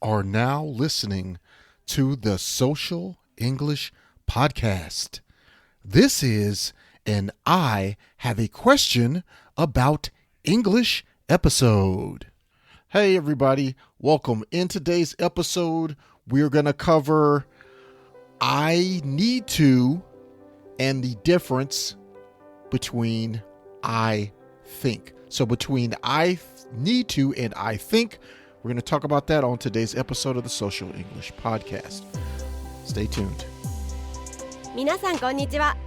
are now listening to the Social English Podcast. This is an I Have a Question About English episode. Hey everybody, welcome. In today's episode, we're going to cover I need to and the difference between I think. So between I need to and I think, we're going to talk about that on today's episode of the Social English Podcast. Stay tuned. 皆さんこんにちは。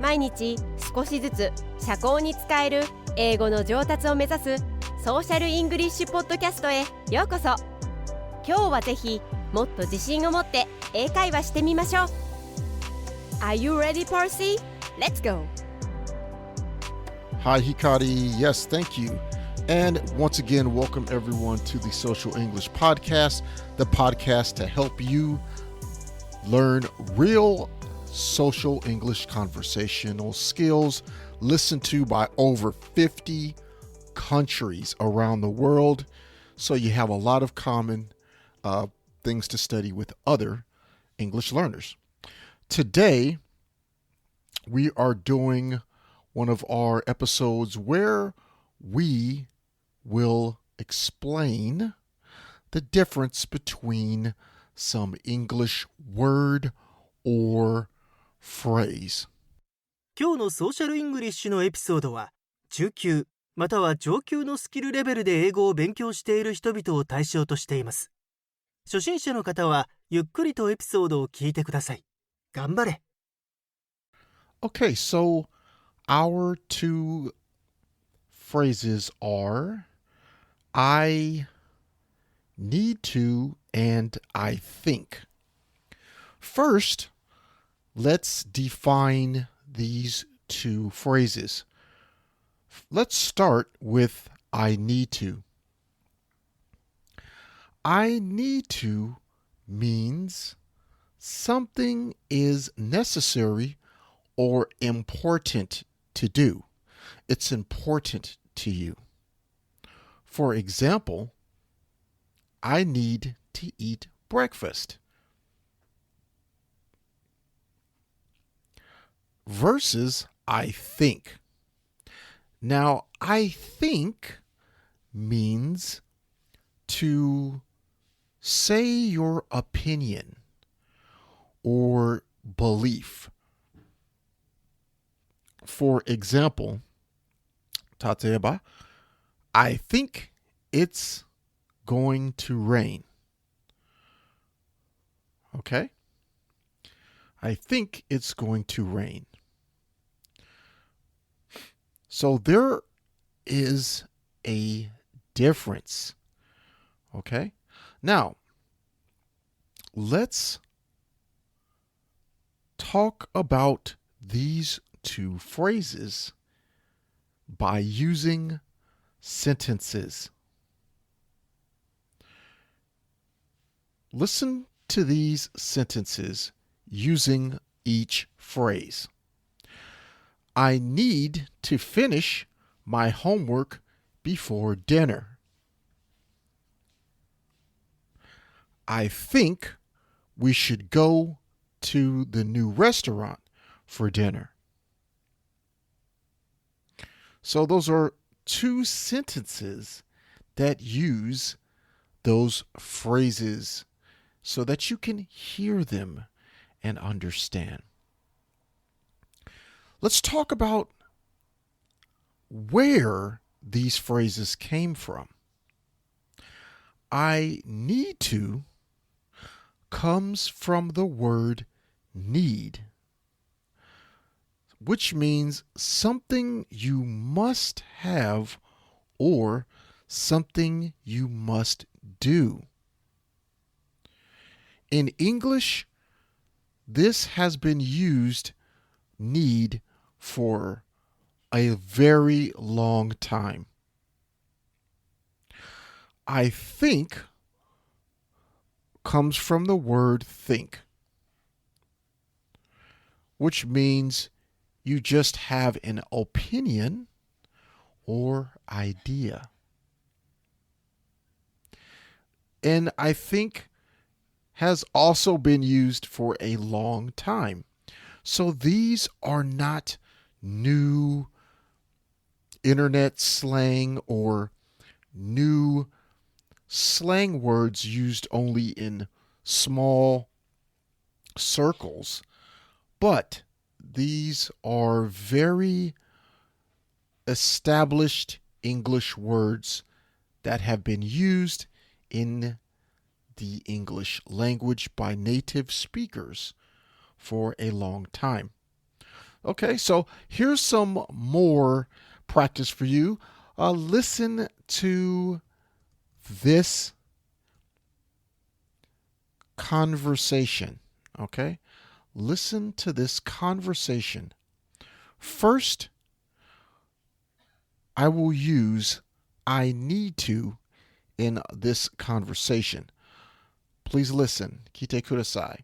毎日少しずつ社交に使える英語の上達を目指すソーシャルイングリッシュポッドキャストへようこそ。今日はぜひもっと自信を持って英会話してみましょう。Are you ready, Percy? Let's go. Hi, Hikari. Yes, thank you. And once again, welcome everyone to the Social English Podcast, the podcast to help you learn real social English conversational skills listened to by over 50 countries around the world. So you have a lot of common things to study with other English learners. Today, we are doing one of our episodes where we will explain the difference between some English word or phrase. 今日のソーシャルイングリッシュのエピソードは中級または上級のスキルレベルで英語を勉強している人々を対象としています。初心者の方はゆっくりとエピソードを聞いてください。頑張れ。Okay, so our two phrases are I need to and I think. First, let's define these two phrases. Let's start with I need to. I need to means something is necessary or important to do. It's important to you. For example, I need to eat breakfast. Versus I think. Now, I think means to say your opinion or belief. For example, 例えば I think it's going to rain. Okay? I think it's going to rain. So there is a difference. Okay? Now, let's talk about these two phrases by using sentences. Listen to these sentences using each phrase. I need to finish my homework before dinner. I think we should go to the new restaurant for dinner. So those are two sentences that use those phrases so that you can hear them and understand. Let's talk about where these phrases came from. I need to comes from the word need, which means something you must have or something you must do. In English, this has been used need for a very long time. I think comes from the word think, which means you just have an opinion or idea. and I think has also been used for a long time. So these are not new internet slang or new slang words used only in small circles, but these are very established English words that have been used in the English language by native speakers for a long time. Okay, so here's some more practice for you. Listen to this conversation. Okay, listen to this conversation. First, I will use I need to in this conversation. Please listen. 聞いてください.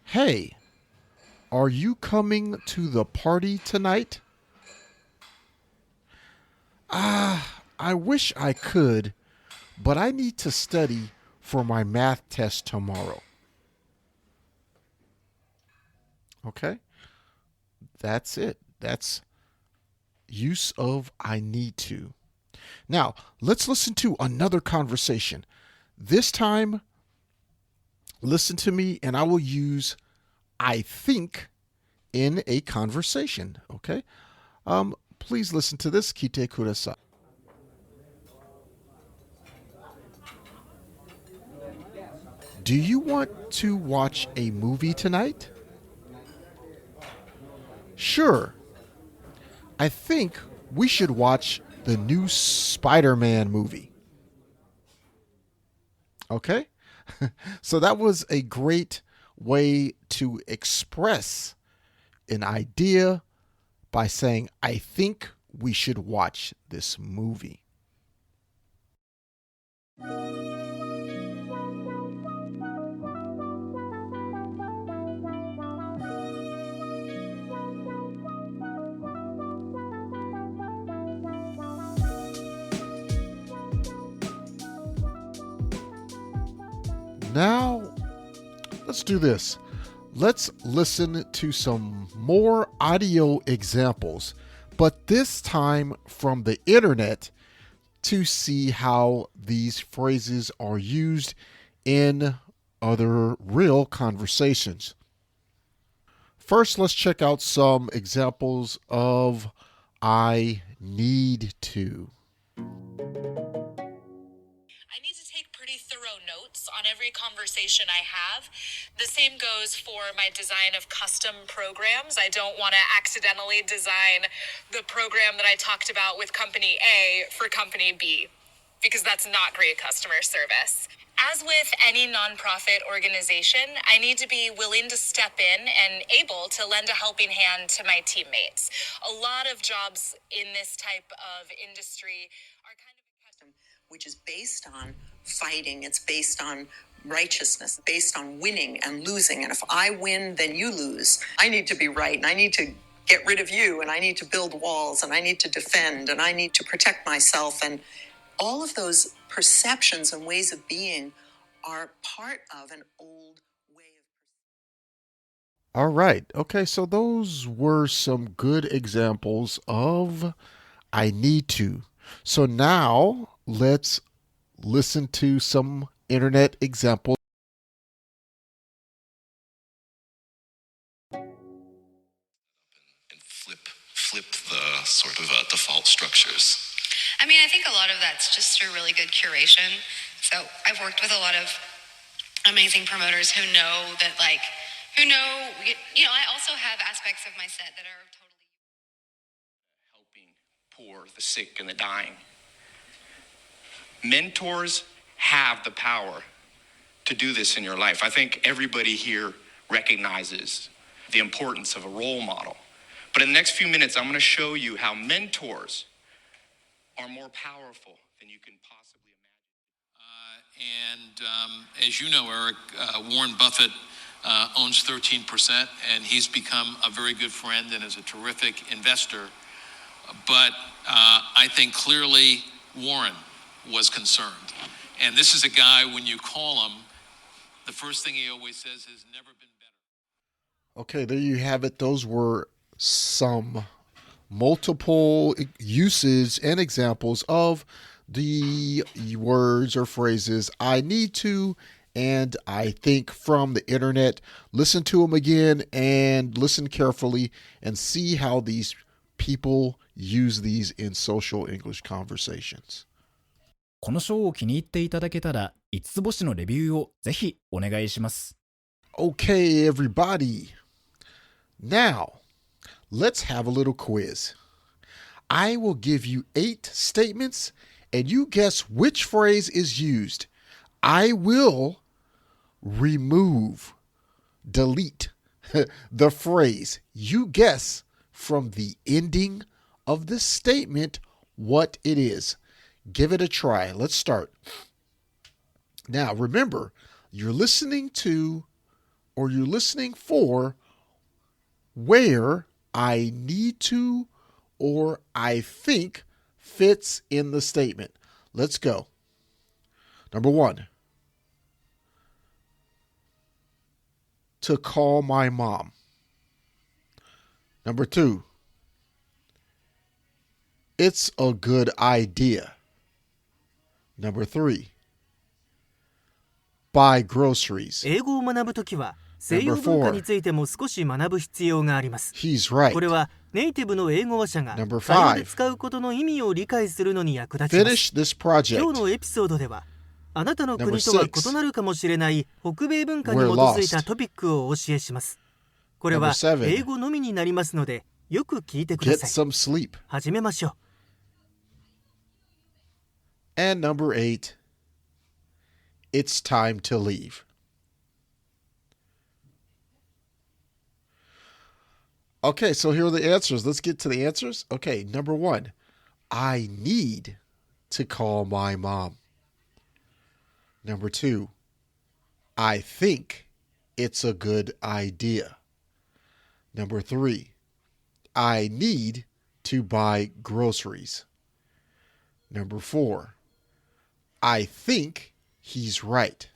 Hey, are you coming to the party tonight? I wish I could, but I need to study for my math test tomorrow. Okay? That's it. That's use of I need to. Now, let's listen to another conversation. This time, listen to me and I will use I think in a conversation. Okay? Please listen to this. 聞いてください. Do you want to watch a movie tonight? Sure. I think we should watch the new Spider-Man movie. Okay? So that was a great way to express an idea by saying, I think we should watch this movie. Now, let's do this. Let's listen to some more audio examples, but this time from the internet to see how these phrases are used in other real conversations. First, let's check out some examples of I need to. I need to take pretty thorough notes on every conversation I have. The same goes for my design of custom programs. I don't want to accidentally design the program that I talked about with company A for company B, because that's not great customer service. As with any nonprofit organization, I need to be willing to step in and able to lend a helping hand to my teammates. A lot of jobs in this type of industry are kind of custom, which is based on fighting. It's based on righteousness, based on winning and losing. And if I win, then you lose. I need to be right, and I need to get rid of you, and I need to build walls, and I need to defend, and I need to protect myself. And all of those perceptions and ways of being are part of an old way of. All right. Okay, so those were some good examples of I need to. So now let's listen to some internet examples. And flip the sort of default structures. I mean, I think a lot of that's just through really good curation. So I've worked with a lot of amazing promoters who know that, I also have aspects of my set that are totally. Helping poor, the sick, and the dying. Mentors have the power to do this in your life. I think everybody here recognizes the importance of a role model. But in the next few minutes, I'm going to show you how mentors are more powerful than you can possibly imagine. As you know, Eric, Warren Buffett owns 13%, and he's become a very good friend and is a terrific investor but I think clearly Warren was concerned. And this is a guy, when you call him, the first thing he always says is never been better. Okay, there you have it. Those were some multiple uses and examples of the words or phrases I need to and I think from the internet. Listen to them again and listen carefully and see how these people use these in social English conversations. このショーを気に入っていただけたら5つ星のレビューをぜひお願いします。Okay, everybody. Now, let's have a little quiz. I will give you 8 statements and you guess which phrase is used. I will delete the phrase. You guess from the ending of the statement what it is. Give it a try. Let's start. Now, remember, you're listening to or you're listening for where I need to or I think fits in the statement. Let's go. Number 1. To call my mom. Number 2. It's a good idea. Number 3. Buy groceries. 英語を学ぶときは西洋文化についても少し学ぶ必要があります。He's right. これはネイティブの英語話者が Number 会話で 5. 使うことの意味を理解するのに役立ちます。 Finish this project. 今日のエピソードではあなたの国とは異なるかもしれない北米文化に基 We're づいた lost. トピックをお教えします。これは Number 7. 英語のみになりますのでよく聞いてくだ Get さい。 some sleep. 始めましょう。 And number 8. It's time to leave. Okay, so here are the answers. Let's get to the answers. Okay, number 1. I need to call my mom. Number 2. I think it's a good idea. Number 3. I need to buy groceries. Number 4. I think he's right.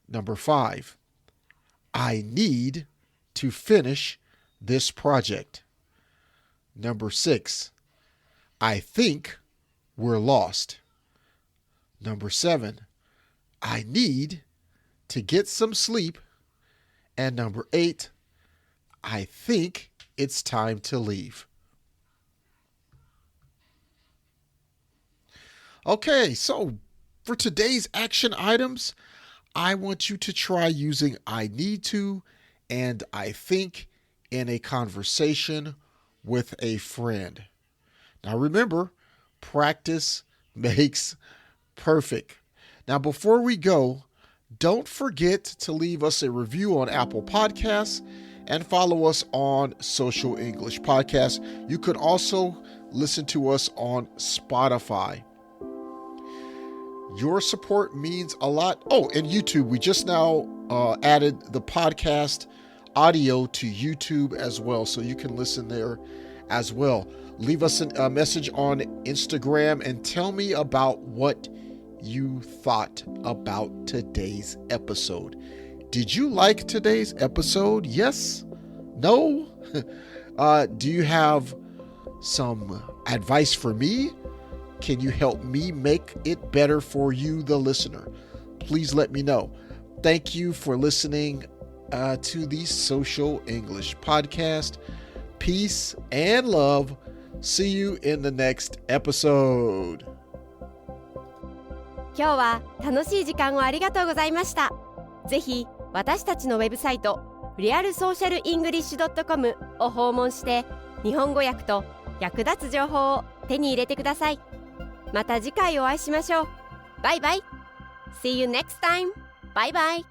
Number 5. I need to finish this project. Number 6. I think we're lost. Number 7. I need to get some sleep. And number 8. I think it's time to leave. Okay, so for today's action items, I want you to try using I need to and I think in a conversation with a friend. Now remember, practice makes perfect. Now before we go, don't forget to leave us a review on Apple Podcasts and follow us on Social English Podcast. You could also listen to us on Spotify. Your support means a lot. Oh, and YouTube. We just now added the podcast audio to YouTube as well, so you can listen there as well. Leave us a message on Instagram and tell me about what you thought about today's episode. Did you like today's episode? Yes? No? Do you have some advice for me? Can you help me make it better for you, the listener? Please let me know. Thank you for listening to the Social English Podcast. Peace and love. See you in the next episode. 今日は楽しい時間をありがとうございました。ぜひ私たちのウェブサイトrealsocialenglish.com を訪問して日本語訳と役立つ情報を手に入れてください。また次回お会いしましょう。バイバイ。See you next time. Bye bye.